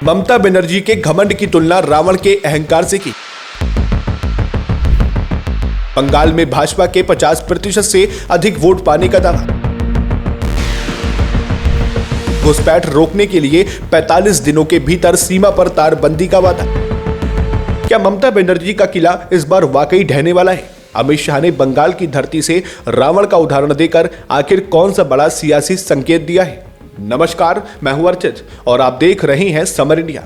ममता बनर्जी के घमंड की तुलना रावण के अहंकार से की। बंगाल में भाजपा के 50% से अधिक वोट पाने का दावा। घुसपैठ रोकने के लिए 45 दिनों के भीतर सीमा पर तारबंदी का वादा। क्या ममता बनर्जी का किला इस बार वाकई ढहने वाला है? अमित शाह ने बंगाल की धरती से रावण का उदाहरण देकर आखिर कौन सा बड़ा सियासी संकेत दिया है? नमस्कार, मैं हूं अर्चित और आप देख रहे हैं समर इंडिया।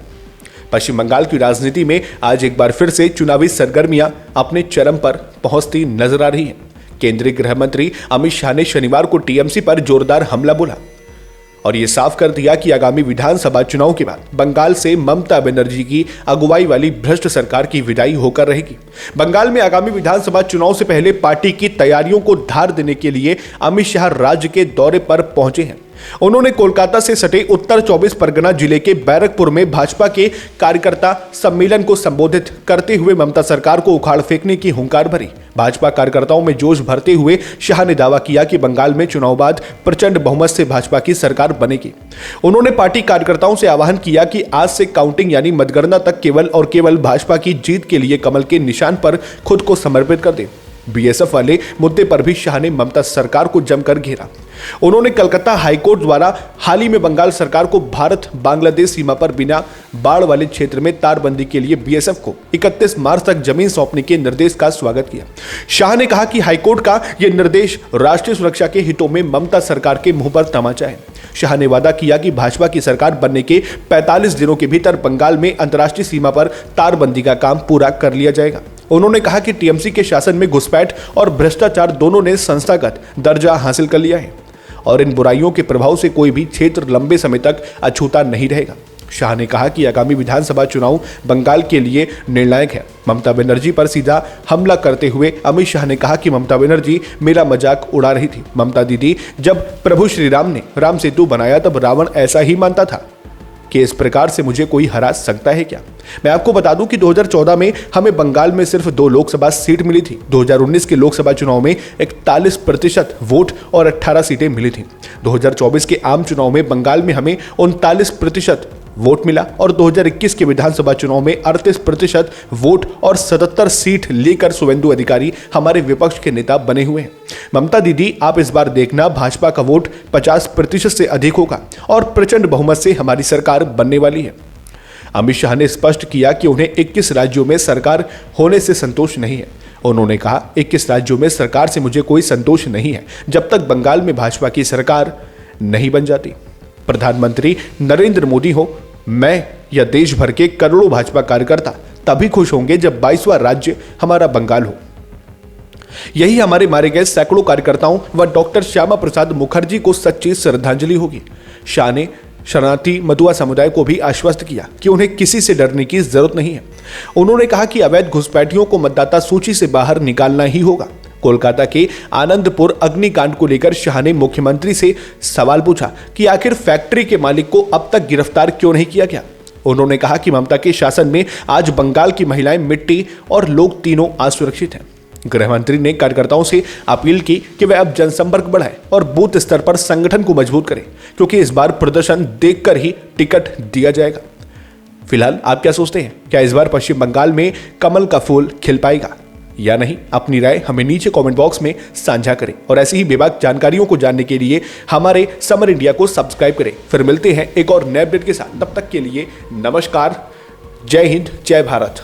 पश्चिम बंगाल की राजनीति में आज एक बार फिर से चुनावी सरगर्मियां अपने चरम पर पहुंचती नजर आ रही हैं। केंद्रीय गृह मंत्री अमित शाह ने शनिवार को टीएमसी पर जोरदार हमला बोला और यह साफ कर दिया कि आगामी विधानसभा चुनाव के बाद बंगाल से ममता बनर्जी की अगुवाई वाली भ्रष्ट सरकार की विदाई होकर रहेगी। बंगाल में आगामी विधानसभा चुनाव से पहले पार्टी की तैयारियों को धार देने के लिए अमित शाह राज्य के दौरे पर पहुंचे हैं। उन्होंने कोलकाता से सटे उत्तर 24 परगना जिले के बैरकपुर में भाजपा के कार्यकर्ता सम्मेलन को संबोधित करते हुए ममता सरकार को उखाड़ फेंकने की हुंकार भरी। भाजपा कार्यकर्ताओं में जोश भरते हुए शाह ने दावा किया कि बंगाल में चुनाव बाद प्रचंड बहुमत से भाजपा की सरकार बनेगी। उन्होंने पार्टी कार्यकर्ताओं से आह्वान किया कि आज से काउंटिंग यानी मतगणना तक केवल और केवल भाजपा की जीत के लिए कमल के निशान पर खुद को समर्पित कर दें। बीएसएफ वाले मुद्दे पर भी शाह ने ममता सरकार को जमकर घेरा। उन्होंने कलकत्ता हाईकोर्ट द्वारा हाल ही में बंगाल सरकार को भारत बांग्लादेश सीमा पर बिना बाढ़ वाले क्षेत्र में तारबंदी के लिए बीएसएफ को 31 मार्च तक जमीन सौंपने के निर्देश का स्वागत किया। शाह ने कहा कि हाईकोर्ट का यह निर्देश राष्ट्रीय सुरक्षा के हितों में ममता सरकार के मुंह पर तमाचा है। शाह ने वादा किया कि भाजपा की सरकार बनने के 45 दिनों के भीतर बंगाल में अंतर्राष्ट्रीय सीमा पर तारबंदी का काम पूरा कर लिया जाएगा। उन्होंने कहा कि टीएमसी के शासन में घुसपैठ और भ्रष्टाचार दोनों ने संस्थागत दर्जा हासिल कर लिया है और इन बुराइयों के प्रभाव से कोई भी क्षेत्र लंबे समय तक अछूता नहीं रहेगा। शाह ने कहा कि आगामी विधानसभा चुनाव बंगाल के लिए निर्णायक है। ममता बनर्जी पर सीधा हमला करते हुए अमित शाह ने कहा कि ममता बनर्जी मेरा मजाक उड़ा रही थी। ममता दीदी, जब प्रभु श्री राम ने राम सेतु बनाया तब रावण ऐसा ही मानता था कि इस प्रकार से मुझे कोई हरा सकता है क्या? मैं आपको बता दूं कि 2014 में हमें बंगाल में सिर्फ 2 लोकसभा सीट मिली थी। 2019 के लोकसभा चुनाव में 41% वोट और 18 सीटें मिली थी। 2024 के आम चुनाव में बंगाल में हमें 39% वोट मिला और 2021 के विधानसभा चुनाव में 38% वोट और 77 सीट लेकर शुवेंदु अधिकारी हमारे विपक्ष के नेता बने हुए हैं। ममता दीदी, आप इस बार देखना, भाजपा का वोट 50% से अधिक होगा और प्रचंड बहुमत से हमारी सरकार बनने वाली है। अमित शाह ने स्पष्ट किया कि उन्हें 21 राज्यों में सरकार होने से संतोष नहीं है। उन्होंने कहा, 21 राज्यों में सरकार से मुझे कोई संतोष नहीं है जब तक बंगाल में भाजपा की सरकार नहीं बन जाती। प्रधानमंत्री नरेंद्र मोदी हो, मैं या देश भर के करोड़ों भाजपा कार्यकर्ता तभी खुश होंगे जब 22वां राज्य हमारा बंगाल हो। यही हमारे मारे गए सैकड़ों कार्यकर्ताओं व डॉक्टर श्यामा प्रसाद मुखर्जी को सच्ची श्रद्धांजलि होगी। शाह ने शरणार्थी मधुआ समुदाय को भी आश्वस्त किया कि उन्हें किसी से डरने की जरूरत नहीं है। उन्होंने कहा कि अवैध घुसपैठियों को मतदाता सूची से बाहर निकालना ही होगा। कोलकाता के आनंदपुर अग्निकांड को लेकर शाह ने मुख्यमंत्री से सवाल पूछा कि आखिर फैक्ट्री के मालिक को अब तक गिरफ्तार क्यों नहीं किया गया। उन्होंने कहा कि ममता के शासन में आज बंगाल की महिलाएं, मिट्टी और लोग तीनों असुरक्षित हैं। गृह मंत्री ने कार्यकर्ताओं से अपील की कि वे अब जनसंपर्क बढ़ाएं और बूथ स्तर पर संगठन को मजबूत करें, क्योंकि इस बार प्रदर्शन देखकर ही टिकट दिया जाएगा। फिलहाल आप क्या सोचते हैं? क्या इस बार पश्चिम बंगाल में कमल का फूल खिल पाएगा या नहीं? अपनी राय हमें नीचे कमेंट बॉक्स में साझा करें और ऐसी ही बेबाक जानकारियों को जानने के लिए हमारे समर इंडिया को सब्सक्राइब करें। फिर मिलते हैं एक और नए अपडेट के साथ। तब तक के लिए नमस्कार, जय हिंद, जय भारत।